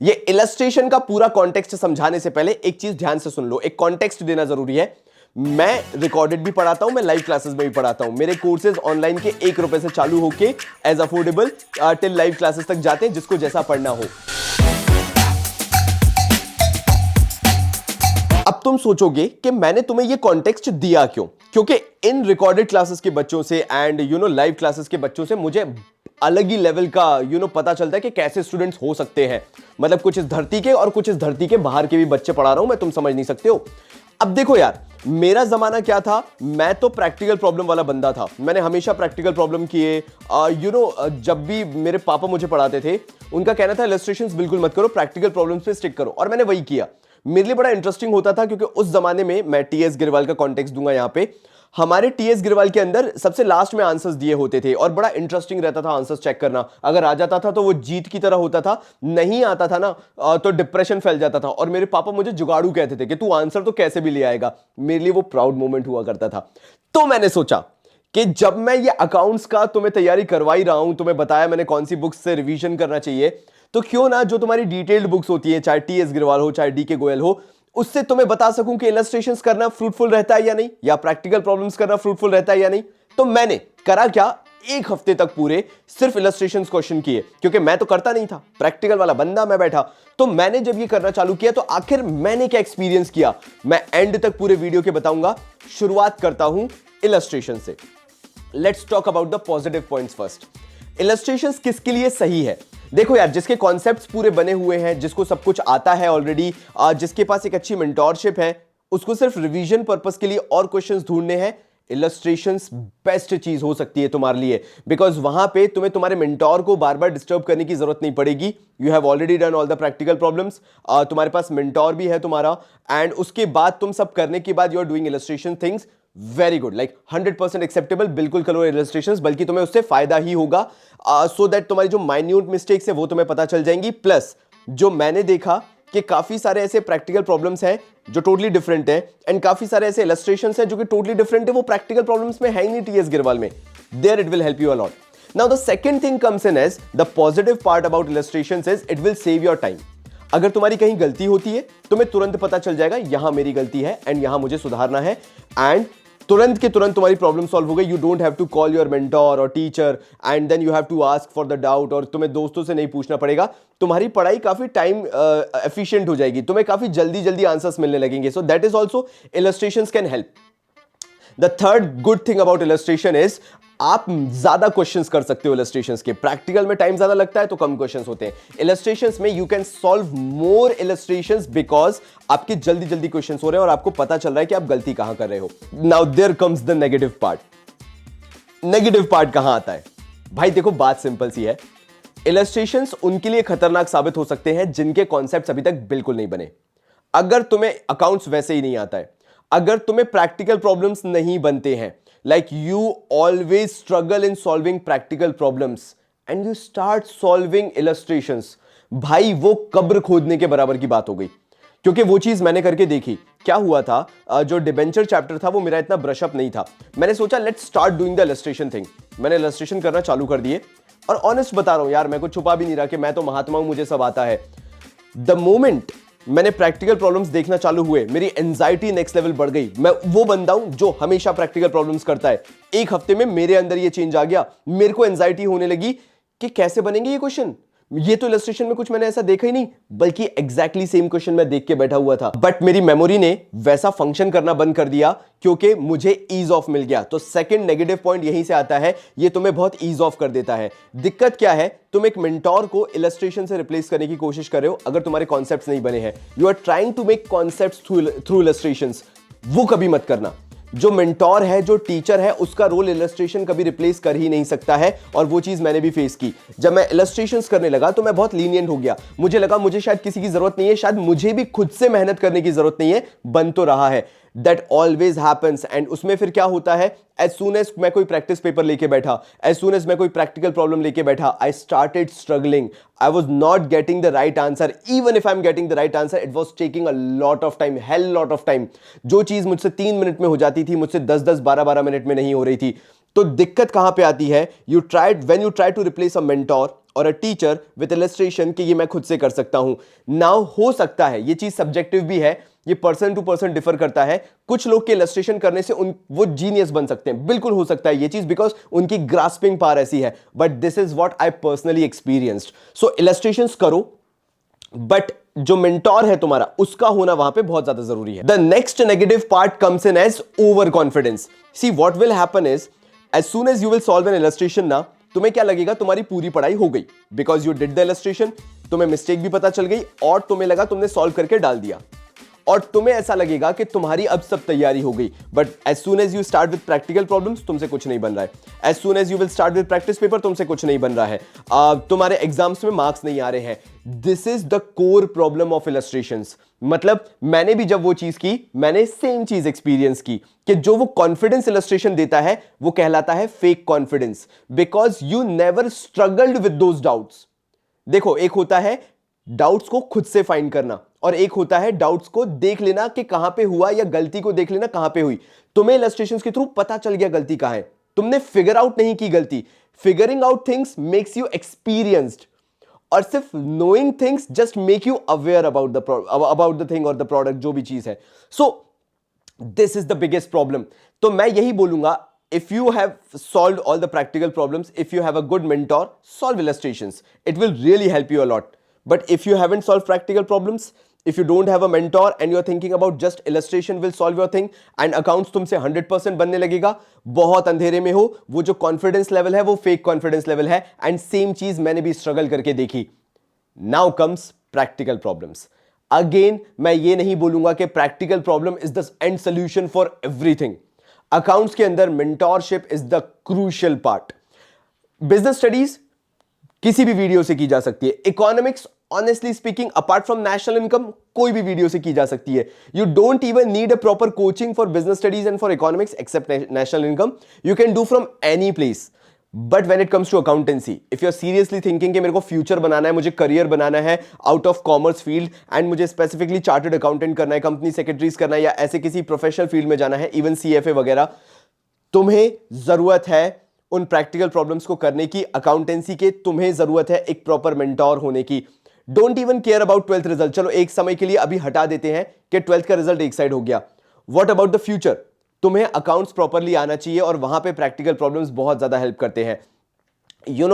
ये इलस्ट्रेशन का पूरा कॉन्टेक्स्ट समझाने से पहले एक चीज ध्यान से सुन लो, एक कॉन्टेक्स्ट देना जरूरी है। मैं रिकॉर्डेड भी पढ़ाता हूं, मैं लाइव क्लासेस में भी पढ़ाता हूं। मेरे कोर्सेज ऑनलाइन के ₹1 से चालू होके as affordable till live classes तक जाते हैं, जिसको जैसा पढ़ना हो। अब तुम सोचोगे कि मैंने तुम्हें ये कॉन्टेक्स्ट दिया क्यों? क्योंकि इन रिकॉर्डेड क्लासेस के बच्चों से एंड लाइव क्लासेस के बच्चों से मुझे अलग ही लेवल का पता चलता है कि कैसे स्टूडेंट्स हो सकते हैं। मतलब कुछ इस धरती के और कुछ इस धरती के बाहर के भी बच्चे पढ़ा रहा हूं मैं, तुम समझ नहीं सकते हो। अब देखो यार, मेरा जमाना क्या था, मैं तो प्रैक्टिकल प्रॉब्लम वाला बंदा था। मैंने हमेशा प्रैक्टिकल प्रॉब्लम किए। जब भी मेरे पापा मुझे पढ़ाते थे, उनका कहना था इलस्ट्रेशंस बिल्कुल मत करो, प्रैक्टिकल प्रॉब्लम्स पे स्टिक करो, और मैंने वही किया। मेरे लिए बड़ा इंटरेस्टिंग होता था क्योंकि उस जमाने में, मैं टीएस गिरवाल का कॉन्टेक्स्ट दूंगा यहां पे, हमारे टीएस गिरवाल के अंदर सबसे लास्ट में आंसर्स दिए होते थे और बड़ा इंटरेस्टिंग रहता था आंसर्स चेक करना। अगर आ जाता था तो वो जीत की तरह होता था, नहीं आता था ना तो डिप्रेशन फैल जाता था। और मेरे पापा मुझे जुगाड़ू कहते थे कि तू आंसर तो कैसे भी ले आएगा। मेरे लिए वो प्राउड मोमेंट हुआ करता था। तो मैंने सोचा कि जब मैं ये अकाउंट्स का तुम्हें तैयारी करवा ही रहा हूं, तुम्हें बताया मैंने कौन सी बुक्स से रिवीजन करना चाहिए, तो क्यों ना जो तुम्हारी डिटेल्ड बुक्स होती है, चाहे टीएस गिरवाल हो चाहे डीके गोयल हो, उससे तुम्हें बता सकूं कि इलस्ट्रेशंस करना फ्रूटफुल रहता है या नहीं, या प्रैक्टिकल प्रॉब्लम्स करना फ्रूटफुल रहता है या नहीं। तो मैंने करा क्या, एक हफ्ते तक पूरे सिर्फ इलस्ट्रेशंस क्वेश्चन किए, क्योंकि मैं तो करता नहीं था, प्रैक्टिकल वाला बंदा मैं बैठा। तो मैंने जब ये करना चालू किया तो आखिर मैंने क्या एक्सपीरियंस किया, मैं एंड तक पूरे वीडियो के बताऊंगा। शुरुआत करता हूं इलस्ट्रेशन से। Let's talk about the positive points first. Illustrations किसके लिए सही है? देखो यार, जिसके कॉन्सेप्ट्स पूरे बने हुए हैं, जिसको सब कुछ आता है ऑलरेडी, जिसके पास एक अच्छी मेंटोरशिप है, उसको सिर्फ रिवीजन पर्पस के लिए और क्वेश्चंस ढूंढने हैं, इलस्ट्रेशंस बेस्ट चीज हो सकती है तुम्हारे लिए। बिकॉज वहां पे तुम्हें तुम्हारे मेंटोर को बार बार डिस्टर्ब करने की जरूरत नहीं पड़ेगी। You have already done all the practical problems, तुम्हारे पास मेंटोर भी है तुम्हारा, एंड उसके बाद तुम सब करने के बाद you are doing illustration things very good, like 100% acceptable. बिल्कुल करो इलस्ट्रेशंस, बल्कि तुम्हें उससे फायदा ही होगा, सो दैट तुम्हारी जो माइन्यूट मिस्टेक्स है वो तुम्हें पता चल जाएंगी। प्लस जो मैंने देखा कि काफी सारे ऐसे प्रैक्टिकल प्रॉब्लम्स हैं जो टोटली डिफरेंट है, एंड काफी सारे ऐसे इलस्ट्रेशंस हैं जो कि टोटली डिफरेंट है, वो प्रैक्टिकल प्रॉब्लम्स में है ही नहीं टीएस गिरवाल में। There it will help you a lot. Now the second thing comes in as the positive part about illustrations is it will save your time. अगर तुम्हारी कहीं गलती होती है, तुम्हें तुरंत पता चल जाएगा यहां मेरी गलती है एंड यहां मुझे सुधारना है, एंड तुरंत के तुरंत तुम्हारी प्रॉब्लम सॉल्व हो गई। You don't have to call your mentor और teacher and then you have to ask for the doubt, और तुम्हें दोस्तों से नहीं पूछना पड़ेगा। तुम्हारी पढ़ाई काफी टाइम एफिशिएंट हो जाएगी, तुम्हें काफी जल्दी जल्दी आंसर्स मिलने लगेंगे। So that is also illustrations can help. The third good thing about illustration is आप ज्यादा क्वेश्चंस कर सकते हो इलस्ट्रेशंस के। प्रैक्टिकल में टाइम ज्यादा लगता है तो कम क्वेश्चंस होते हैं। इलस्ट्रेशंस में you can solve more illustrations because आपके जल्दी जल्दी क्वेश्चंस हो रहे हैं और आपको पता चल रहा है कि आप गलती कहां कर रहे हो। Now there comes the negative part. Negative part कहां आता है? भाई देखो, बात सिंपल सी है। इलस्ट्रेशंस उनके लिए खतरनाक साबित हो सकते हैं जिनके कॉन्सेप्ट्स अभी तक बिल्कुल नहीं बने। अगर तुम्हें अकाउंट्स वैसे ही नहीं आता है, अगर तुम्हें प्रैक्टिकल प्रॉब्लम्स नहीं बनते हैं, like you always struggle in solving practical problems and you start solving illustrations, भाई वो कब्र खोदने के बराबर की बात हो गई। क्योंकि वो चीज मैंने करके देखी। क्या हुआ था, जो डिबेंचर चैप्टर था वो मेरा इतना ब्रश अप नहीं था। मैंने सोचा let's start doing the illustration thing. मैंने इलस्ट्रेशन करना चालू कर दिए, और ऑनेस्ट बता रहा हूं यार, मैं कुछ छुपा भी नहीं रहा कि मैं तो महात्मा हूं, मुझे सब आता है। द मोमेंट मैंने प्रैक्टिकल प्रॉब्लम्स देखना चालू हुए, मेरी एंजाइटी नेक्स्ट लेवल बढ़ गई। मैं वो बंदा हूं जो हमेशा प्रैक्टिकल प्रॉब्लम्स करता है। एक हफ्ते में मेरे अंदर ये चेंज आ गया। मेरे को एंजाइटी होने लगी कि कैसे बनेंगे ये क्वेश्चन, ये तो इलस्ट्रेशन में कुछ मैंने ऐसा देखा ही नहीं, बल्कि एग्जैक्टली सेम क्वेश्चन मैं देख के बैठा हुआ था। बट मेरी मेमोरी ने वैसा फंक्शन करना बंद कर दिया क्योंकि मुझे ईज ऑफ मिल गया। तो सेकंड नेगेटिव पॉइंट यहीं से आता है, ये तुम्हें बहुत ईज ऑफ कर देता है। दिक्कत क्या है, तुम एक मेंटोर को इलस्ट्रेशन से रिप्लेस करने की कोशिश कर रहे हो अगर तुम्हारे कॉन्सेप्ट्स नहीं बने हैं। You are trying to make concepts through illustrations, वो कभी मत करना। जो मेंटोर है, जो टीचर है, उसका रोल इलस्ट्रेशन कभी रिप्लेस कर ही नहीं सकता है, और वो चीज मैंने भी फेस की। जब मैं इलस्ट्रेशंस करने लगा तो मैं बहुत लीनियंट हो गया। मुझे लगा मुझे शायद किसी की जरूरत नहीं है, शायद मुझे भी खुद से मेहनत करने की जरूरत नहीं है, बन तो रहा है। That always happens. एंड उसमें फिर क्या होता है, एज सून एज मैं कोई प्रैक्टिस पेपर लेके बैठा, एज सून एज मैं कोई प्रैक्टिकल प्रॉब्लम लेके बैठा, I started struggling. I was not getting the right answer. Even if I am getting the right answer, it was taking a lot of time, hell lot of time. जो चीज मुझसे 3 minute में हो जाती थी, मुझसे 10-10, 12-12 मिनट में नहीं हो रही थी। तो दिक्कत कहां पे आती है, when you try to replace a mentor, और अ टीचर विद इलस्ट्रेशन कि ये मैं खुद से कर सकता हूं। नाउ हो सकता है ये चीज सब्जेक्टिव भी है, ये पर्सन टू पर्सन डिफर करता है। कुछ लोग के इलस्ट्रेशन करने से वो जीनियस बन सकते हैं, बिल्कुल हो सकता है ये चीज, बिकॉज उनकी ग्रास्पिंग पावर ऐसी है। But this is what I personally experienced. So illustrations करो, बट जो मेंटोर है तुम्हारा उसका होना वहां पे बहुत ज्यादा जरूरी है। The next negative part comes in as over confidence. See what will happen is, as soon as you will solve an illustration ना, तुम्हें क्या लगेगा तुम्हारी पूरी पढ़ाई हो गई, because you did the illustration, तुम्हें मिस्टेक भी पता चल गई और तुम्हें लगा तुमने सॉल्व करके डाल दिया, और तुम्हें ऐसा लगेगा कि तुम्हारी अब सब तैयारी हो गई। But as soon as you start with practical problems, तुमसे कुछ नहीं बन रहा है। As soon as you will start with practice paper, तुमसे कुछ नहीं बन रहा है। तुम्हारे एग्जाम्स में मार्क्स नहीं आ रहे हैं। This is the core problem of illustrations. मतलब मैंने भी जब वो चीज की, मैंने सेम चीज एक्सपीरियंस की कि जो वो कॉन्फिडेंस इलस्ट्रेशन देता है वो कहलाता है fake confidence, because you never struggled with those doubts. देखो, एक होता है डाउट्स को खुद से फाइंड करना, और एक होता है डाउट्स को देख लेना कि कहां पे हुआ, या गलती को देख लेना कहां पे हुई। तुम्हें इलस्ट्रेशंस के थ्रू पता चल गया गलती कहां है, तुमने फिगर आउट नहीं की गलती। Figuring out things makes you experienced, और सिर्फ knowing things just make you aware about the thing और द प्रोडक्ट, जो भी चीज है। So this is the biggest problem. तो मैं यही बोलूंगा, if you have solved all the practical problems, if you have a good mentor, solve illustrations. It will really help you a lot. But if you haven't solved practical problems, if you don't have a mentor and you're thinking about just illustration will solve your thing and accounts तुमसे 100% बनने लगेगा, बहुत अंधेरे में हो। वो जो confidence level है वो fake confidence level है, and same चीज मैंने भी struggle करके देखी। Now comes practical problems. Again, मैं ये नहीं बोलूंगा कि practical problem is the end solution for everything. Accounts के अंदर mentorship is the crucial part. Business studies किसी भी वीडियो से की जा सकती है। Economics honestly speaking apart from national income कोई भी वीडियो से की जा सकती है। You don't even need a proper coaching for business studies and for economics except national income. You can do from any place. But when it comes to accountancy, if you are seriously thinking कि मेरे को future बनाना है, मुझे career बनाना है out of commerce field, and मुझे specifically chartered accountant करना है, company secretaries करना है, या ऐसे किसी प्रोफेशनल फील्ड में जाना है, इवन सीएफए वगैरह, तुम्हें जरूरत है उन प्रैक्टिकल प्रॉब्लम्स को करने की, अकाउंटेंसी के। तुम्हें जरूरत है एक प्रॉपर मेंटोर होने की। Don't even care about 12th result. चलो एक समय के लिए अभी हटा देते हैं कि 12th का रिजल्ट एक साइड हो गया। What about the future? तुम्हें अकाउंट्स प्रॉपरली आना चाहिए, और वहां पे प्रैक्टिकल प्रॉब्लम्स बहुत ज्यादा हेल्प करते हैं।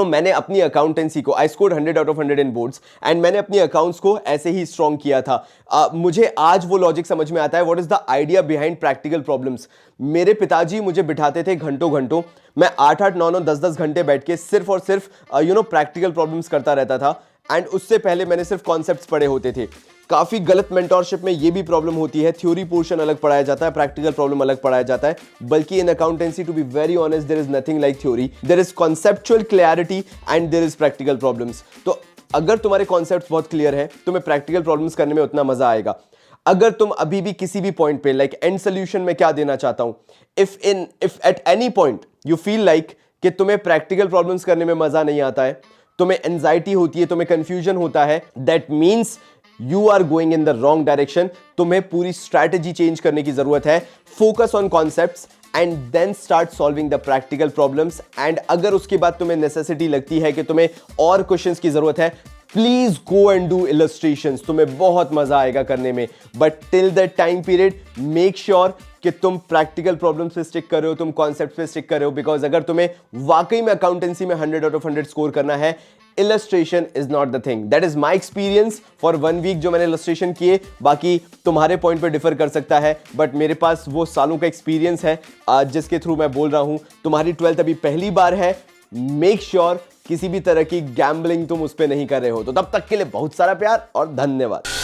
मैंने अपनी अकाउंटेंसी को, I scored 100 out of 100 in boards, and मैंने अपनी अकाउंट्स को ऐसे ही स्ट्रॉन्ग किया था। मुझे आज वो लॉजिक समझ में आता है, what is the idea behind practical problems. मेरे पिताजी मुझे बिठाते थे घंटों घंटों, मैं 8-8, 9-9, 10-10 घंटे बैठ के सिर्फ और सिर्फ प्रैक्टिकल प्रॉब्लम्स करता रहता था, एंड उससे पहले मैंने सिर्फ कॉन्सेप्ट्स पढ़े होते थे। काफी गलत मेंटोरशिप में ये भी प्रॉब्लम होती है, थ्योरी पोर्शन अलग पढ़ाया जाता है, प्रैक्टिकल प्रॉब्लम अलग पढ़ाया जाता है। बल्कि in accountancy, to be very honest, there is nothing like theory, there is conceptual clarity and there is practical problems. तो अगर तुम्हारे कॉन्सेप्ट्स बहुत क्लियर है, तुम्हें प्रैक्टिकल प्रॉब्लम्स करने में उतना मजा आएगा। अगर तुम अभी भी किसी भी पॉइंट पे, लाइक एंड सोल्यूशन में क्या देना चाहता हूं, if at any point you feel like कि तुम्हें प्रैक्टिकल प्रॉब्लम्स करने में मजा नहीं आता है, तुम्हें एंजाइटी होती है, तुम्हें कंफ्यूजन होता है, that means you are going in the wrong direction. तुम्हें पूरी स्ट्रैटेजी चेंज करने की जरूरत है। Focus on concepts and then start solving the practical problems. And अगर उसके बाद तुम्हें नेसेसिटी लगती है कि तुम्हें और क्वेश्चंस की जरूरत है, please go and do illustrations, तुम्हें बहुत मजा आएगा करने में। But till that time period make sure कि तुम प्रैक्टिकल प्रॉब्लम्स पे स्टिक कर रहे हो, तुम कॉन्सेप्ट पे स्टिक कर रहे हो, बिकॉज अगर तुम्हें वाकई में अकाउंटेंसी में 100 आउट ऑफ 100 स्कोर करना है, illustration is not the thing. That is my experience for 1 week जो मैंने illustration किए। बाकी तुम्हारे पॉइंट पे डिफर कर सकता है, बट मेरे पास वो सालों का एक्सपीरियंस है जिसके थ्रू मैं बोल रहा हूं। तुम्हारी 12th अभी पहली बार है, मेक श्योर किसी भी तरह की गैम्बलिंग तुम उस पर नहीं कर रहे हो। तो तब तक के लिए बहुत सारा प्यार और धन्यवाद।